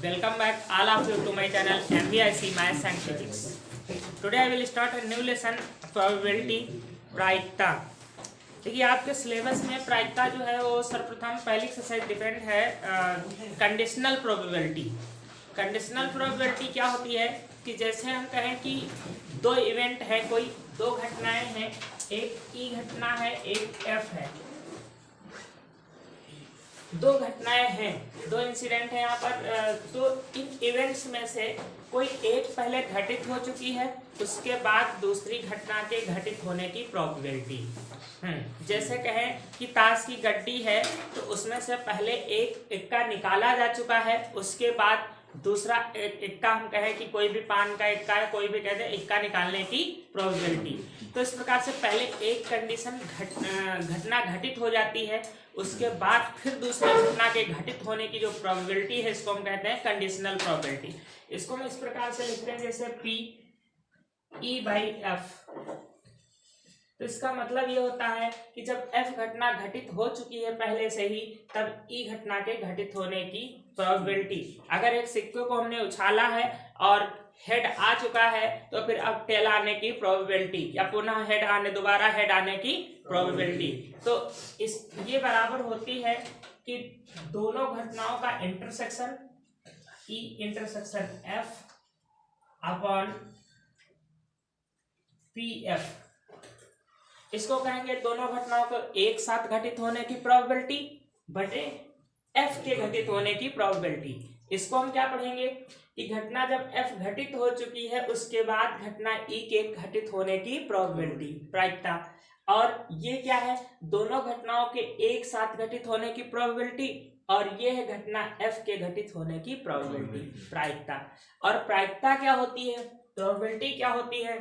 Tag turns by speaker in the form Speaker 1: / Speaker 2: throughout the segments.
Speaker 1: Welcome back all of you to my channel MVIC Maths and Physics. Today I will start a new lesson probability प्रायिकता। देखिए आपके syllabus में प्रायिकता जो है वो सर्वप्रथम पहली एक्सरसाइज डिफरेंट है कंडीशनल प्रोबेबिलिटी। कंडीशनल प्रोबेबिलिटी क्या होती है कि जैसे हम कहें कि दो इवेंट है, कोई दो घटनाएं हैं, एक ई घटना है एक एफ है। दो घटनाएं हैं, दो इंसिडेंट है यहाँ पर। तो इन इवेंट्स में से कोई एक पहले घटित हो चुकी है, उसके बाद दूसरी घटना के घटित होने की प्रोबेबिलिटी। जैसे कहें कि ताश की गड्डी है तो उसमें से पहले एक इक्का निकाला जा चुका है, उसके बाद दूसरा इक्का, हम कहें कि कोई भी पान का इक्का है, कोई भी कहते हैं इक्का निकालने की प्रोबेबिलिटी। तो इस प्रकार से पहले एक कंडीशन घटना घटित हो जाती है, उसके बाद फिर दूसरी घटना के घटित होने की जो प्रोबेबिलिटी है इसको हम कहते हैं कंडीशनल प्रोबेबिलिटी। इसको हम इस प्रकार से लिखते हैं जैसे पी ई बाई एफ। तो इसका मतलब ये होता है कि जब एफ घटना घटित हो चुकी है पहले से ही, तब ई घटना के घटित होने की प्रोबेबिलिटी। अगर एक सिक्के को हमने उछाला है और हेड आ चुका है तो फिर अब टेल आने की प्रोबेबिलिटी, या पुनः हेड आने, दोबारा हेड आने की प्रोबेबिलिटी। तो इस ये बराबर होती है कि दोनों घटनाओं का intersection E intersection F upon P F. इसको कहेंगे दोनों घटनाओं को एक साथ घटित होने की प्रोबेबिलिटी बटे एफ के घटित होने की प्रोबेबिलिटी। इसको हम क्या पढ़ेंगे कि घटना जब एफ घटित हो चुकी है उसके बाद घटना ई के घटित होने की प्रोबेबिलिटी, प्रायिकता। और ये क्या है, दोनों घटनाओं के एक साथ घटित होने की प्रोबेबिलिटी, और ये है घटना एफ के घटित होने की प्रोबेबिलिटी, प्रायिकता। और प्रायिकता क्या होती है, प्रोबेबिलिटी क्या होती है,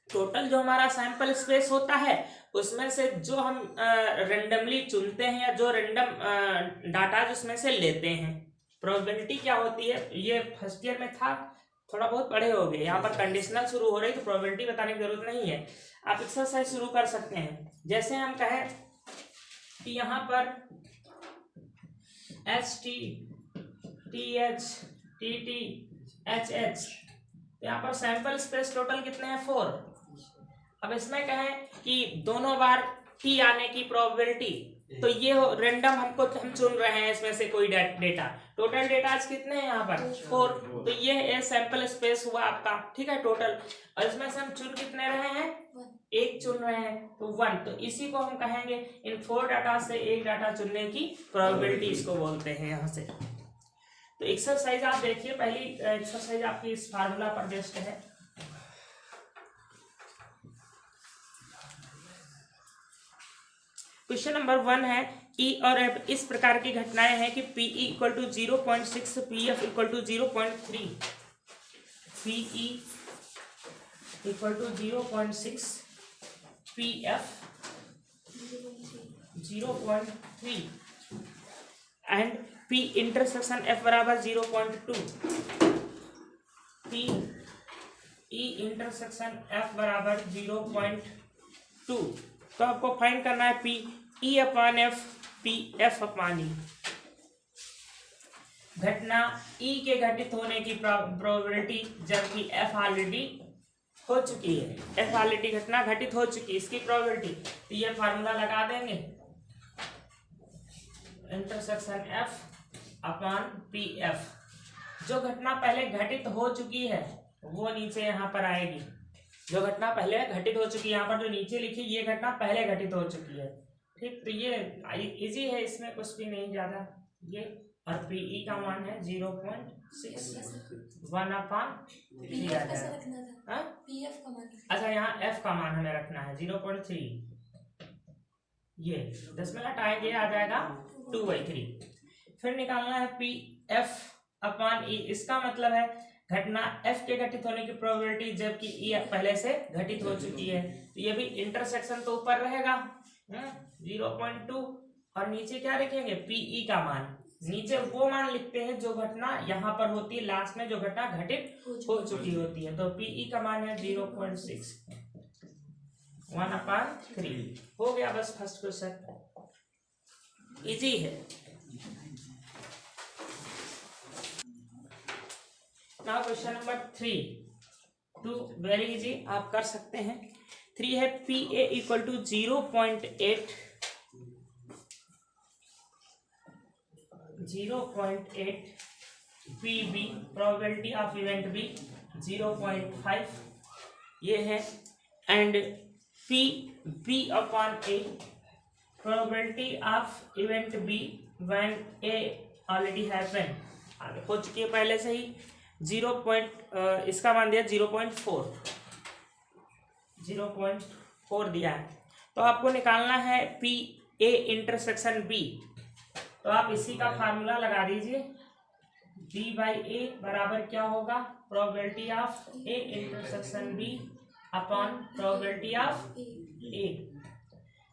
Speaker 1: टोटल जो हमारा सैंपल स्पेस होता है उसमें से जो हम रेंडमली चुनते हैं या जो रेंडम डाटा उसमें से लेते हैं। प्रोबेबिलिटी क्या होती है, ये फर्स्ट ईयर में था, थोड़ा बहुत पढ़े हो गए। यहाँ पर कंडीशनल शुरू हो रही तो प्रोबेबिलिटी बताने की जरूरत नहीं है, आप एक्सरसाइज शुरू कर सकते हैं। जैसे हम कहें कि यहाँ पर H T T H T T H H, यहाँ पर सैंपल स्पेस टोटल कितने हैं, 4। अब इसमें कहें कि दोनों बार टी आने की प्रोबेबिलिटी, तो ये रेंडम हम चुन रहे हैं इसमें से कोई डेटा। टोटल डेटा आज कितने हैं यहाँ पर, 4। तो ये सैंपल स्पेस हुआ आपका, ठीक है, टोटल। और इसमें से हम चुन कितने रहे हैं, एक चुन रहे हैं, तो 1। तो इसी को हम कहेंगे इन 4 डाटा से एक डाटा चुनने की प्रोबेबिलिटी, इसको बोलते हैं यहाँ से। तो एक्सरसाइज आप देखिए, पहली एक्सरसाइज आपकी इस फार्मूला पर बेस्ड है। क्वेश्चन नंबर 1 है ई और एफ इस प्रकार की घटनाएं हैं कि P E equal to 0.6, P F equal to 0.3, P E equal to 0.6, P F 0.3 and P intersection F बराबर 0.2, पी ई इंटरसेक्शन एफ बराबर 0.2। तो आपको फाइंड करना है P E upon F, P F upon E. घटना E के घटित होने की प्रोबेबिलिटी जबकि एफ ऑलरेडी हो चुकी है, एफ ऑलरेडी घटना घटित हो चुकी है, इसकी प्रोबेबिलिटी। तो ये फार्मूला लगा देंगे, intersection F upon P F. जो घटना पहले घटित हो चुकी है वो नीचे यहाँ पर आएगी, जो घटना पहले घटित हो चुकी है, यहाँ पर जो नीचे लिखी ये घटना पहले घटित हो चुकी है, ठीक। तो ये इजी है, इसमें कुछ भी नहीं ज्यादा ये। और पीई का मान है 0.6, 1/3 आ जाएगा। अच्छा, यहाँ एफ का मान हमें रखना है 0.3, ये 10 मिनट आएंगे, आ जाएगा 2/3। फिर निकालना है पी एफ अपॉन ई। इसका मतलब है घटना एफ के घटित होने की प्रोबेबिलिटी जबकि ई पहले से घटित हो चुकी है। तो ये भी इंटरसेक्शन तो ऊपर रहेगा 0.2, और नीचे क्या लिखेंगे, पीई का मान। नीचे वो मान लिखते हैं जो घटना यहाँ पर होती है, लास्ट में जो घटना घटित हो चुकी होती है। तो पीई का मान है 0.6, 1/3 हो गया। बस फर्स्ट क्वेश्चन इजी है। Now question number 3 too very easy, आप कर सकते हैं। 3 है P A equal to 0.8 P B, probability of event B 0.5 ये है, and P B upon A, probability of event B when A already happen, आगे हो चुकी है पहले से ही, इसका मान दिया 0.4 दिया है। तो आपको निकालना है पी ए इंटरसेक्शन बी, तो आप इसी का फार्मूला लगा दीजिए। बी बाई ए बराबर क्या होगा, probability of A intersection B upon probability of A.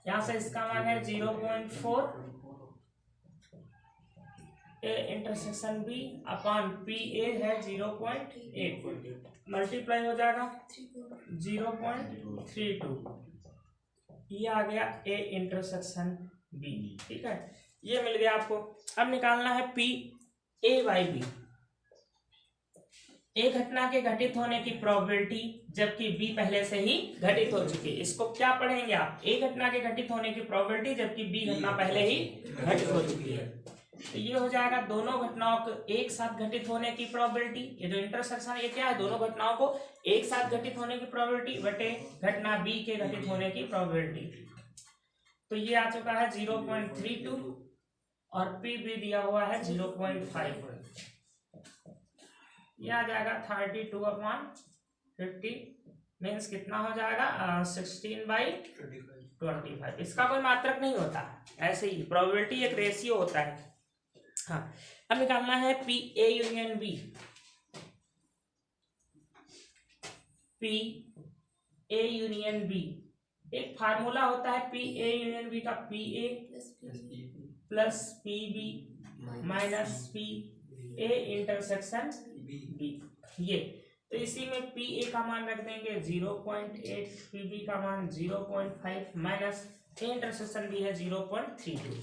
Speaker 1: यहाँ से इसका मान है 0.4 A intersection B upon P A है 0.8, मल्टीप्लाई हो जाएगा 0.32, ये आ गया ए इंटरसेक्शन बी। ठीक है, ये मिल गया आपको। अब निकालना है पी ए बाई बी, ए घटना के घटित होने की प्रोबेबिलिटी जबकि बी पहले से ही घटित हो चुकी है। इसको क्या पढ़ेंगे आप, ए घटना के घटित होने की प्रोबेबिलिटी जबकि बी घटना पहले ही घटित हो चुकी है। तो ये हो जाएगा दोनों घटनाओं को एक साथ घटित होने की प्रोबेबिलिटी, ये जो इंटरसेक्शन ये क्या है, दोनों घटनाओं को एक साथ घटित होने की प्रोबेबिलिटी बटे घटना बी के घटित होने की प्रोबेबिलिटी। तो ये आ चुका है 0.32 और पी भी दिया हुआ है 0.5, ये आ जाएगा 32/50, मीन्स कितना हो जाएगा 16/25। इसका कोई मात्रक नहीं होता, ऐसे ही प्रोबेबिलिटी एक रेशियो होता है। हाँ, अब निकालना है P A union B, P A union B, एक फार्मूला होता है पी ए यूनियन बी का, P A plus P B minus P A intersection B. ये तो इसी में पी ए का मान रख देंगे 0.8, पी बी का मान 0.5 माइनस ए इंटरसेक्शन बी है 0.32।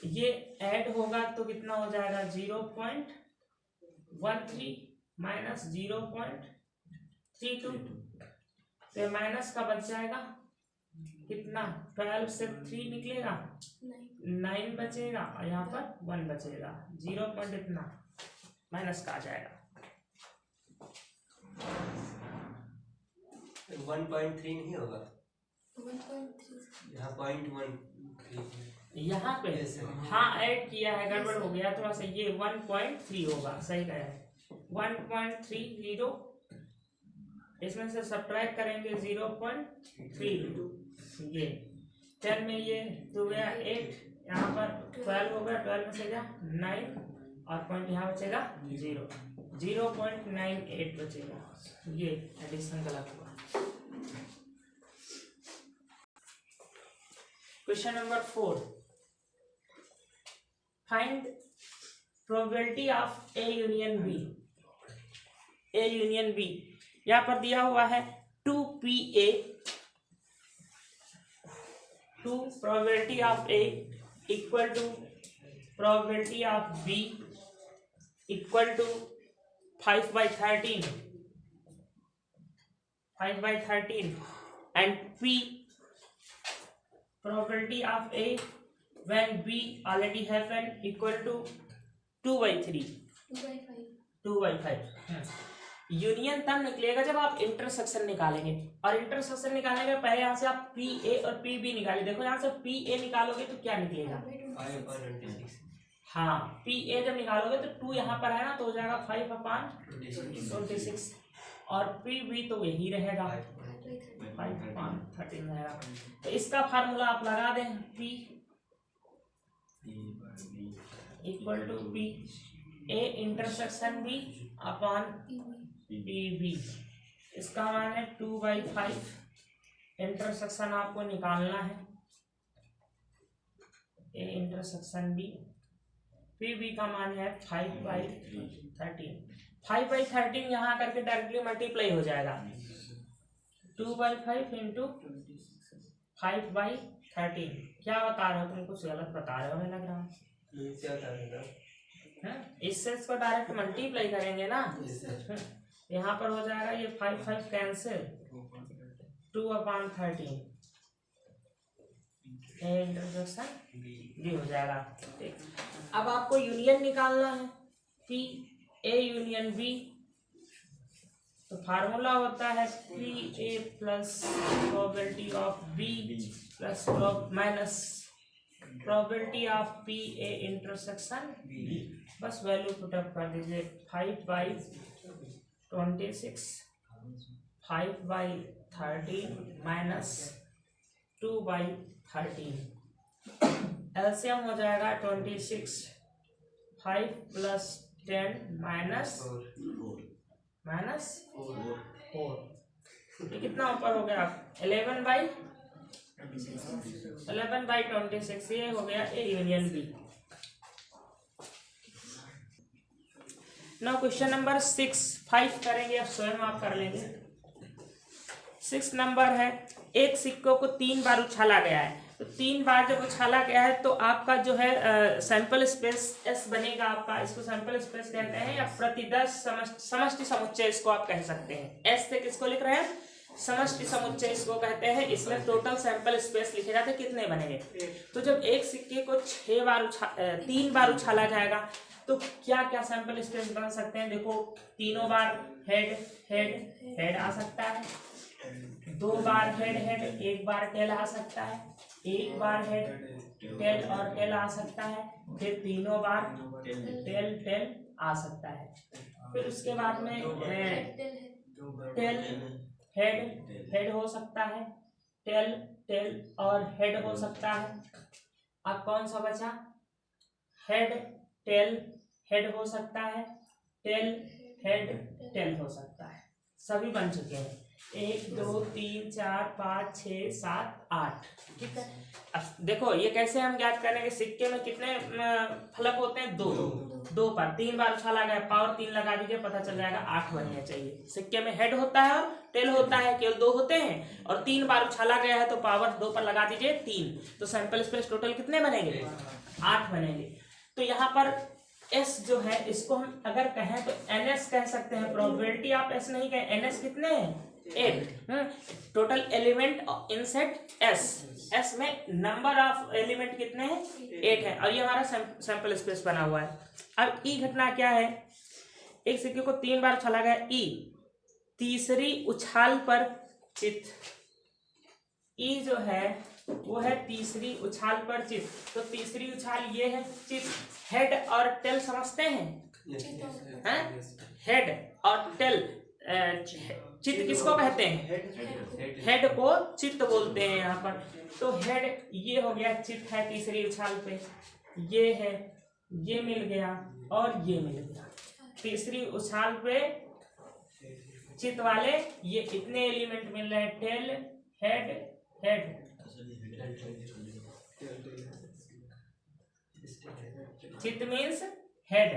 Speaker 1: ये ऐड होगा तो कितना हो जाएगा 0.13 माइनस 0.32, तो माइनस का बच जाएगा कितना, 12 से 3 निकलेगा 9 बचेगा, और यहाँ पर 1 बचेगा, 0 पॉइंट इतना माइनस का आ जाएगा।
Speaker 2: 1.3 नहीं होगा, 1.3 यहाँ 0.13
Speaker 1: यहाँ पे हाँ ऐड किया है, गड़बड़ हो गया थोड़ा सा, ये 1.3 होगा, सही कहा है 1.30, इसमें से सब्ट्रैक्ट करेंगे 0.32, ये 10 में ये 2 गया 8, यहाँ पर 12 हो गया, 12 में से गया 9 और पॉइंट यहाँ बचेगा 0.98 बचेगा, ये एडिशन गलत हुआ। Question number 4, find probability of A union B. A union B यहाँ पर दिया हुआ है 2PA, 2 probability of A equal to probability of B equal to 5/13 and P probability of A when B already happen equal to 2/3 2/5। Union तब निकलेगा जब आप intersection निकालेंगे, और इंटरसेक्शन निकालने के पहले यहाँ से आप पी ए और पी बी निकालिए। देखो यहाँ से पी ए निकालोगे तो क्या निकलेगा,
Speaker 2: 5/26।
Speaker 1: हाँ पी ए जब निकालोगे तो 2 यहाँ पर है ना, तो हो जाएगा 5/26 और पी बी तो यही रहेगा 5/13 रहेगा। तो इसका फार्मूला आप लगा दें, P equal to P A intersection B upon P B, इसका मान है 2/5, इंटरसेक्शन आपको निकालना है A intersection B, P B का मान है 5/13। 5/13 यहाँ करके डायरेक्टली मल्टीप्लाई हो जाएगा, 2/5 इंटू 5/13। क्या बता रहे हो तुम, कुछ गलत बता रहे हो हमें लग रहा है। इससे इसको डायरेक्ट मल्टीप्लाई करेंगे ना। यहाँ पर हो जाएगा ये 5 कैंसिल 2/13 इंटरसेक्शन बी हो जाएगा। ठीक, अब आपको यूनियन निकालना है पी ए यूनियन बी। तो फार्मूला होता है P A plus probability of B plus minus probability of P A intersection B. बस वैल्यू पुटअप कर दीजिए 5/26 5/13 माइनस 2/13। एलसीएम हो जाएगा 26 5 + 10 माइनस 4। ये कितना ऊपर हो गया 11/26। ये हो गया A union B. Now question number 6 5 करेंगे, अब स्वयं आप कर लेंगे। 6 नंबर है, एक सिक्कों को 3 बार उछाला गया है। तो 3 बार जब उछाला गया है तो आपका जो है सैंपल स्पेस एस बनेगा आपका। इसको सैंपल स्पेस कहते हैं या प्रतिदर्श समष्टि समुच्चय इसको आप कह सकते हैं। एस से किसको लिख रहे हैं, समष्टि समुच्चय इसको कहते हैं। इसमें टोटल सैंपल स्पेस लिखे जाते हैं कितने बनेंगे। तो जब एक सिक्के को 3 बार उछाला जाएगा तो क्या क्या सैंपल स्पेस बन सकते हैं। देखो, तीनों बार हेड हेड हेड आ सकता है, 2 बार हेड हेड, 1 बार टेल आ सकता है, 1 बार हेड टेल और टेल आ सकता है, फिर तीनों बार टेल टेल आ सकता है। फिर उसके बाद में टेल हेड हेड हो सकता है, टेल टेल और हेड हो सकता है। अब कौन सा बचा, हेड टेल हेड हो सकता है, टेल हेड टेल हो सकता है। सभी बन चुके हैं। 1 2 3 4 5 6 7 8। ठीक है, अब देखो ये कैसे हम ज्ञात करेंगे। सिक्के में कितने फलक होते हैं, 2 पर 3 बार उछाला गया, पावर 3 लगा दीजिए, पता चल जाएगा 8 बनने चाहिए। सिक्के में हेड होता है और टेल होता है, केवल 2 होते हैं और 3 बार उछाला गया है तो पावर 2 पर लगा दीजिए 3। तो सैंपल स्पेस टोटल कितने बनेंगे, 8 बनेंगे। तो यहाँ पर एस जो है इसको हम अगर कहें तो एनएस कह सकते हैं। प्रोबेबिलिटी आप एस नहीं कहें, एनएस कितने हैं, 8। Total element in set S में नंबर ऑफ एलिमेंट कितने हैं, 8 है। और ये हमारा सैंपल स्पेस बना हुआ है। अब ई घटना क्या है, एक सिक्के को 3 बार उछाला गया, ई तीसरी उछाल पर चित। ई जो है वो है तीसरी उछाल पर चित। तो तीसरी उछाल ये है चित। हेड और टेल समझते हैं, हेड और टेल। चित किसको कहते हैं, हेड को चित बोलते हैं यहाँ पर। तो हेड ये हो गया, चित है तीसरी उछाल पे, ये है, ये मिल गया और ये मिल गया। तीसरी उछाल पे चित वाले ये इतने एलिमेंट मिल रहे हैं, टेल हेड हेड। चित मीन्स हेड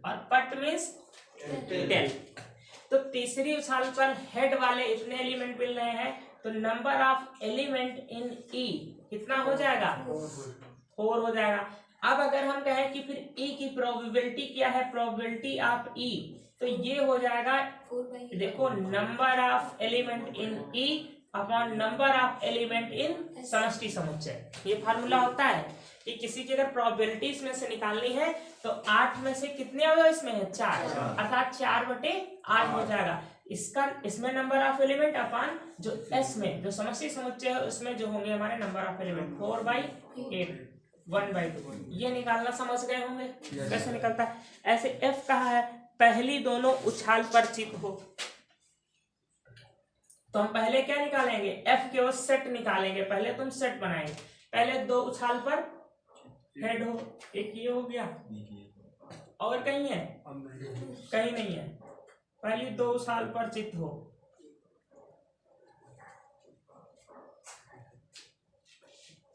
Speaker 1: और पट मीन्स टेल। तो तीसरी उछाल पर हेड वाले इतने एलिमेंट मिल रहे हैं तो नंबर ऑफ एलिमेंट इन ई कितना हो जाएगा, 4 हो जाएगा। अब अगर हम कहें कि फिर ई की प्रोबेबिलिटी क्या है, प्रोबेबिलिटी ऑफ ई, तो ये हो जाएगा, देखो, number of element in E upon number of element इन समष्टि समुच्चय। ये फार्मूला होता है कि किसी की अगर प्रोबेबिलिटी इसमें से निकालनी है तो 8 में से कितने हो, इसमें है 4, अर्थात 4/8 हो जाएगा। इसमें नंबर ऑफ एलिमेंट अपॉन जो एस में जो समष्टि समुच्चय है उसमें जो होंगे हमारे नंबर ऑफ एलिमेंट 4/8 1/2। ये निकालना समझ गए होंगे कैसे निकलता है। ऐसे एफ कहा है, पहली दोनों उछाल पर चित हो। तो हम पहले क्या निकालेंगे, एफ के सेट निकालेंगे। पहले तुम सेट बनाएंगे, पहले 2 उछाल पर हेड हो, एक ये हो गया, और कहीं है, कहीं नहीं है। पहली 2 उछाल पर चित हो,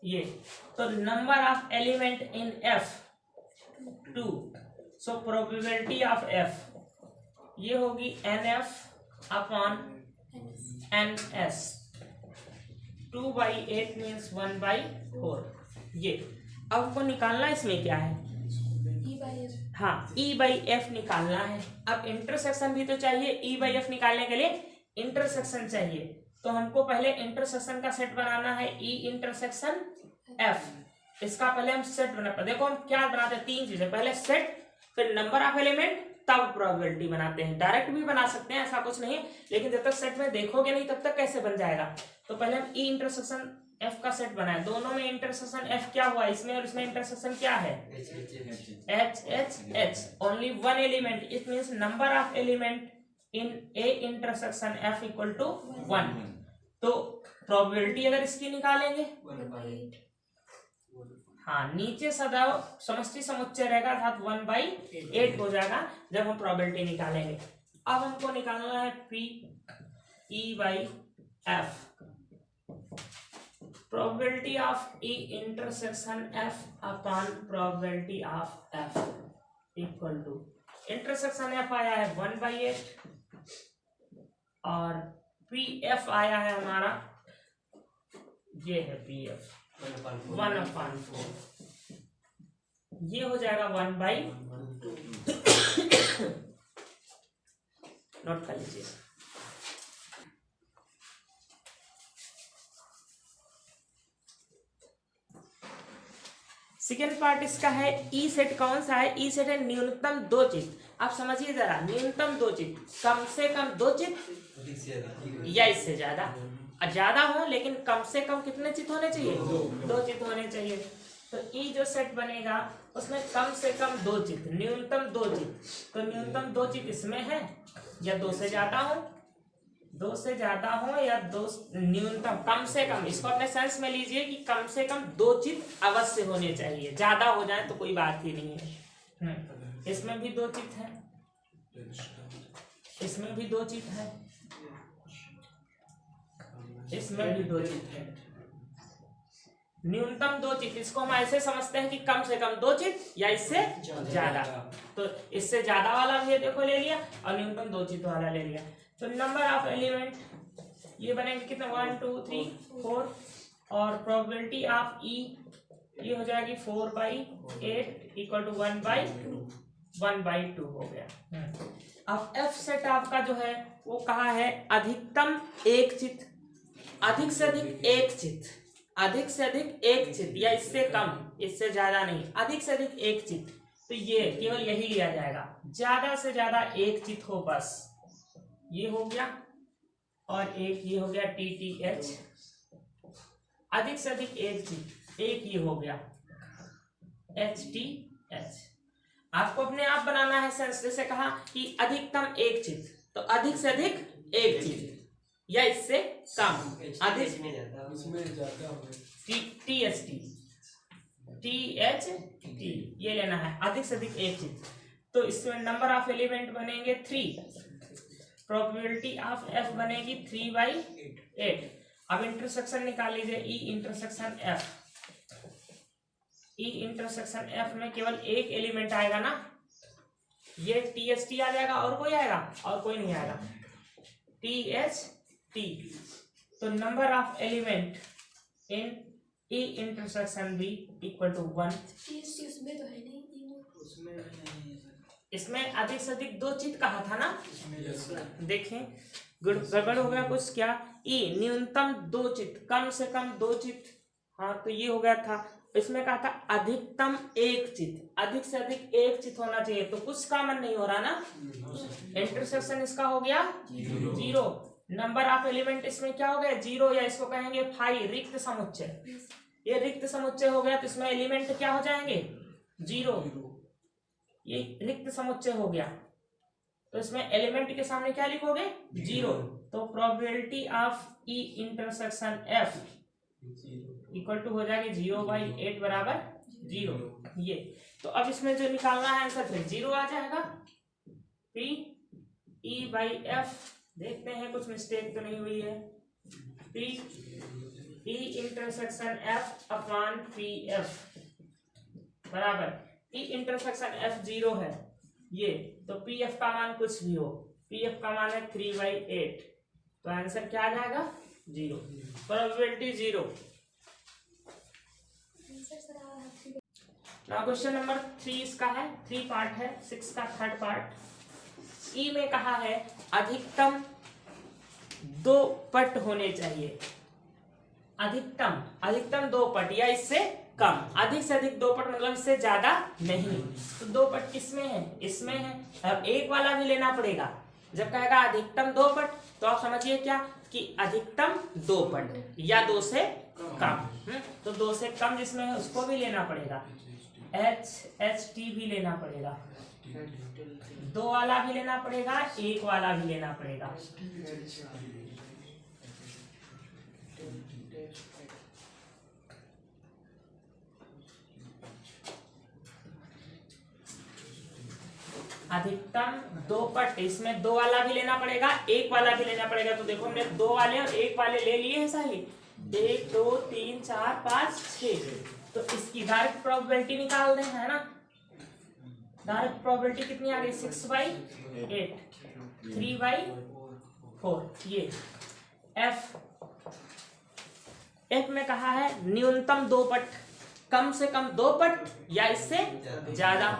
Speaker 1: ये। तो number of element in F 2, so probability of F ये होगी NF अपॉन NS। 2/8 मीन्स 1/4। ये अब को निकालना इसमें क्या है, हाँ ई बाई एफ निकालना है। अब इंटरसेक्शन भी तो चाहिए, ई बाई एफ निकालने के लिए इंटरसेक्शन चाहिए, तो हमको पहले इंटरसेक्शन का सेट बनाना है, ई इंटरसेक्शन एफ। इसका पहले हम सेट बना, देखो हम क्या बनाते हैं, तीन चीजें, पहले सेट, फिर नंबर ऑफ एलिमेंट, तब प्रोबेबिलिटी बनाते हैं। डायरेक्ट भी बना सकते हैं, ऐसा कुछ नहीं है, लेकिन जब तक सेट में देखोगे नहीं तब तक कैसे बन जाएगा। तो पहले हम ई इंटरसेक्शन एफ का सेट बनाए, दोनों में इंटरसेक्शन एफ क्या हुआ, इसमें और इसमें इंटरसेक्शन क्या है, H H H, only one element, it means number of element in A intersection F equal to 1। तो प्रोबेबिलिटी अगर इसकी निकालेंगे, हाँ नीचे सदैव समष्टि समुच्चय रहेगा अर्थात 1/8 हो जाएगा जब हम प्रोबेबिलिटी निकालेंगे। अब हमको निकालना है P E by F, probability of E intersection F upon probability of F equal to, intersection F आया है 1/8 और पी एफ आया है हमारा, ये है पी एफ 1/4, ये हो जाएगा 1/2। नोट कर लीजिए। सेकेंड पार्ट इसका है ई सेट, कौन सा है, ई सेट है न्यूनतम दो चित। आप समझिए जरा, न्यूनतम दो चित, कम से कम दो चित या इससे ज्यादा, ज्यादा हो लेकिन कम से कम कितने चित होने चाहिए, दो चित होने चाहिए। तो ई जो सेट बनेगा उसमें कम से कम दो चित, न्यूनतम दो चित, तो न्यूनतम दो चित इसमें है, या दो से ज्यादा हो, दो से ज्यादा हो या दो, न्यूनतम कम से कम, इसको अपने सेंस में लीजिए कि कम से कम दो चित अवश्य होने चाहिए, ज्यादा हो जाए तो कोई बात ही नहीं है। इसमें भी दो चित है, इसमें भी दो चित है, इसमें भी दो चित है, न्यूनतम दो चित, इसको हम ऐसे समझते हैं कि कम से कम दो चित या इससे ज्यादा। तो इससे ज्यादा वाला भी देखो ले लिया और न्यूनतम दो चित वाला ले लिया। तो नंबर ऑफ एलिमेंट ये बनेंगे कितना, 1 2 3 4, और प्रोबेबिलिटी ऑफ ई ये हो जाएगी 4/8 इक्वल टू 1/2 हो गया। अब एफ सेट आपका जो है वो कहा है अधिकतम एक चित, अधिक से अधिक एक चित, अधिक से अधिक एक चित या इससे कम, इससे ज्यादा नहीं, अधिक से अधिक एक चित। तो ये केवल यही लिया जाएगा, ज्यादा से ज्यादा एक चित हो बस, ये हो गया, और एक ये हो गया TTH, अधिक से अधिक एक चित, एक ये हो गया HTH। आपको अपने आप बनाना है सेंस, जैसे कहा कि अधिकतम एक चित, तो अधिक से अधिक एक चित या इससे कम, अधिक THT ये लेना है, अधिक से अधिक एक चित। तो इसमें नंबर ऑफ एलिमेंट बनेंगे 3, प्रोबेबिलिटी ऑफ एफ बनेगी 3/8। अब इंटरसेक्शन निकाल लीजिए, ई इंटरसेक्शन एफ, ई इंटरसेक्शन एफ में केवल एक एलिमेंट आएगा ना, ये THT आ जाएगा, और कोई आएगा, और कोई नहीं आएगा, THT। तो number of element in E intersection B equal to 1।
Speaker 3: उसमें तो है नहीं,
Speaker 1: इसमें अधिक से अधिक दो चित कहा था ना, देखें गड़बड़ हो गया कुछ क्या, ई न्यूनतम दो चित, कम से कम दो चित, हाँ तो ये हो गया था। इसमें कहा था अधिकतम एक चित, अधिक से अधिक एक चित होना चाहिए, तो कुछ कॉमन नहीं हो रहा ना, इंटरसेक्शन इसका हो गया 0, नंबर ऑफ एलिमेंट इसमें क्या हो गया 0, या इसको कहेंगे फाई, रिक्त समुच्चय, ये रिक्त समुच्चय हो गया, तो इसमें एलिमेंट क्या हो जाएंगे 0, ये रिक्त समुच्चय हो गया, तो इसमें एलिमेंट के सामने क्या लिखोगे 0। तो probability of E intersection F equal to हो जाएगी 0/8 बराबर 0। ये तो अब इसमें जो निकालना है आंसर फिर 0 आ जाएगा। पी ई बाई एफ, देखते हैं कुछ मिस्टेक तो नहीं हुई है, पी ई intersection F upon P F बराबर, ई इंटरसेक्शन एफ 0 है ये, तो पी एफ का मान कुछ भी हो, पी एफ का मान है 3/8, तो आंसर क्या आ जाएगा 0, प्रोबेबिलिटी 0। नाउ क्वेश्चन नंबर 3 इसका है, 3 पार्ट है, 6 का थर्ड पार्ट। ई में कहा है अधिकतम 2 पट होने चाहिए, अधिकतम 2 पट या इससे कम, अधिक से अधिक 2 पट मतलब इससे ज्यादा नहीं। तो 2 पट किसमें है, इसमें है। अब एक वाला भी लेना पड़ेगा, जब कहेगा अधिकतम 2 पट तो आप समझिए क्या कि अधिकतम 2 पट या 2 से कम। तो 2 से कम जिसमें है उसको भी लेना पड़ेगा, HHT भी लेना पड़ेगा, 2 वाला भी लेना पड़ेगा, 1 वाला भी लेना पड़ेगा। अधिकतम 2 पट, इसमें 2 वाला भी लेना पड़ेगा, 1 वाला भी लेना पड़ेगा। तो देखो हमने 2 वाले और 1 वाले ले लिए हैं सही, 1 2 3 4 5 6। तो इसकी डायरेक्ट प्रोबेबिलिटी निकाल दें, है ना। डायरेक्ट प्रोबेबिलिटी कितनी आ गई, 6/8, 3/4। ये एफ में कहा है न्यूनतम 2 पट, कम से कम 2 पट या इससे ज्यादा।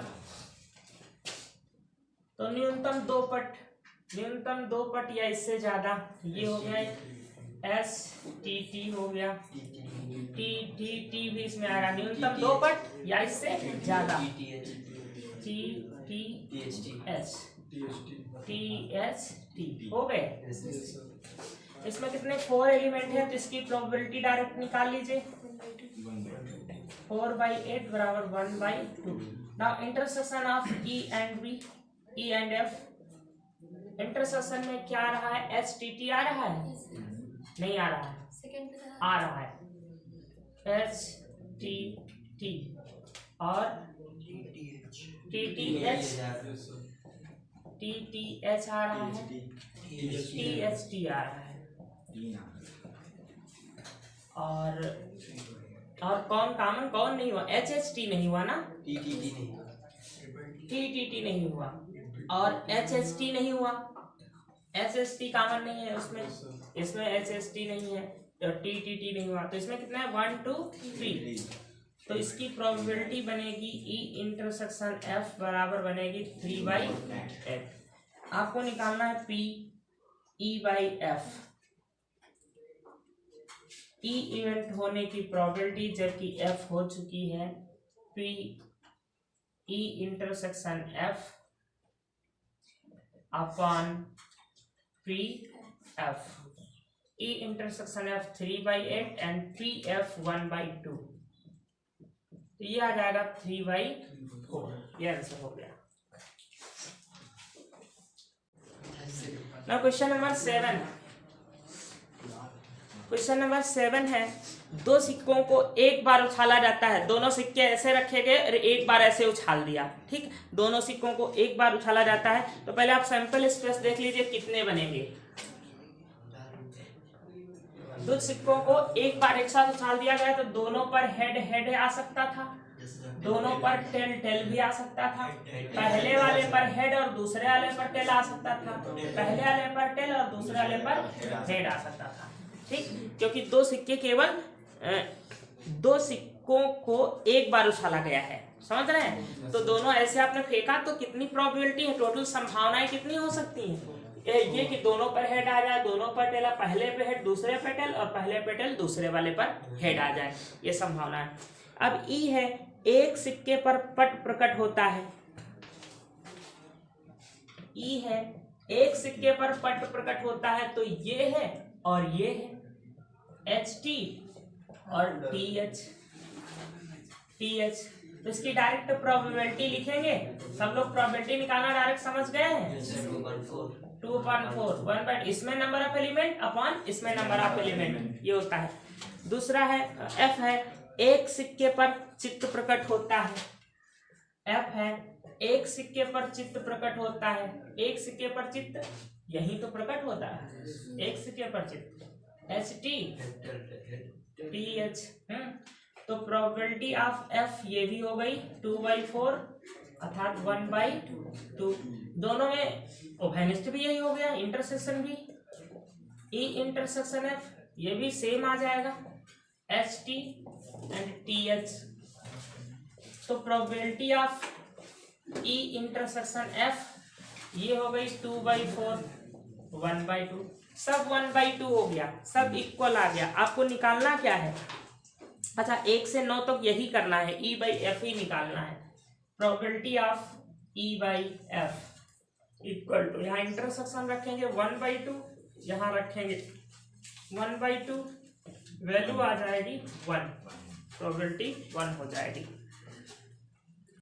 Speaker 1: तो न्यूनतम 2 पट या इससे ज्यादा। ये हो गया STT हो गया, TTT भी इसमें आएगा, न्यूनतम 2 पट या इससे ज्यादा। THT हो गए। इसमें कितने 4 एलिमेंट है, तो इसकी प्रोबेबिलिटी डायरेक्ट निकाल लीजिए, 4/8 बराबर 1/2। Now intersection of E and F, intersection में क्या आ रहा है, HTT आ रहा है, नहीं आ रहा है, आ रहा है HTT और TTH आ रहा है, THT आ रहा है। और कौन कॉमन, कौन नहीं हुआ, HHT नहीं हुआ ना, TTT नहीं हुआ और HHT नहीं हुआ, HHT कॉमन नहीं है उसमें, इसमें HHT नहीं है और TTT नहीं हुआ। तो इसमें कितना है, 1 2 3। तो इसकी प्रोबेबिलिटी बनेगी E इंटरसेक्शन F बराबर बनेगी 3/8। आपको निकालना है P E/F, E इवेंट होने की प्रोबेबिलिटी जबकि F हो चुकी है। P E intersection F upon PF, E intersection F 3/8 and PF 1/2। तो ये आ जाएगा 3/4। ये आंसर हो गया। Now question number 7। Question number 7 है, 2 सिक्कों को एक बार उछाला जाता है, दोनों सिक्के ऐसे रखे गए और एक बार ऐसे उछाल दिया, ठीक। दोनों सिक्कों को एक बार उछाला जाता है, तो पहले आप सैंपल स्पेस देख लीजिए कितने बनेंगे। 2 सिक्कों को एक बार एक साथ उछाल दिया गया तो दोनों पर हेड आ सकता था, दोनों पर टेल भी आ सकता था। पहले वाले पर हेड और दूसरे वाले पर टेल आ सकता था, पहले वाले पर टेल और दूसरे वाले पर हेड आ सकता था, ठीक। क्योंकि 2 सिक्के केवल 2 सिक्कों को एक बार उछाला गया है, समझ रहे हैं। तो दोनों ऐसे आपने फेंका तो कितनी प्रोबेबिलिटी है, टोटल संभावनाएं कितनी हो सकती हैं। ये कि दोनों पर हेड आ जाए, दोनों पर टेल, पहले पे हेड दूसरे पे टेल और पहले पे टेल दूसरे वाले पर हेड आ जाए, ये संभावना है। अब ई है, एक सिक्के पर पट प्रकट होता है, ई है एक सिक्के पर पट प्रकट होता है, तो ये है और ये है HT और TH। तो इसकी डायरेक्ट प्रोबेबिलिटी लिखेंगे, सब लोग प्रोबेबिलिटी निकालना डायरेक्ट समझ गए हैं। 2/4 1/, इसमें नंबर ऑफ एलिमेंट अपॉन इसमें नंबर ऑफ एलिमेंट, ये होता है। दूसरा है F है, एक सिक्के पर चित्त प्रकट होता है, F है एक सिक्के पर चित्त प्रकट होता है, एक सिक्के पर चित्त यही तो प्रकट होता है, एक सिक्के पर चित्त HT TH। तो प्रोबेबिलिटी ऑफ F ये भी हो गई 2/4 अर्थात 1/2। दोनों में ओवेनिस्ट भी यही हो गया, इंटरसेक्शन भी E इंटरसेक्शन F ये भी सेम आ जाएगा, HT एंड TH। तो probability of E intersection F ये हो गई 2/4 1/2, सब 1/2 हो गया, सब इक्वल आ गया। आपको निकालना क्या है? अच्छा 1 से 9 तक यही करना है, E/F ही निकालना है। Probability of E/F equal to, यहाँ इंटरसेक्शन रखेंगे 1/2, यहाँ रखेंगे 1/2, वैल्यू आ जाएगी 1, प्रोबेबिलिटी 1 हो जाएगी।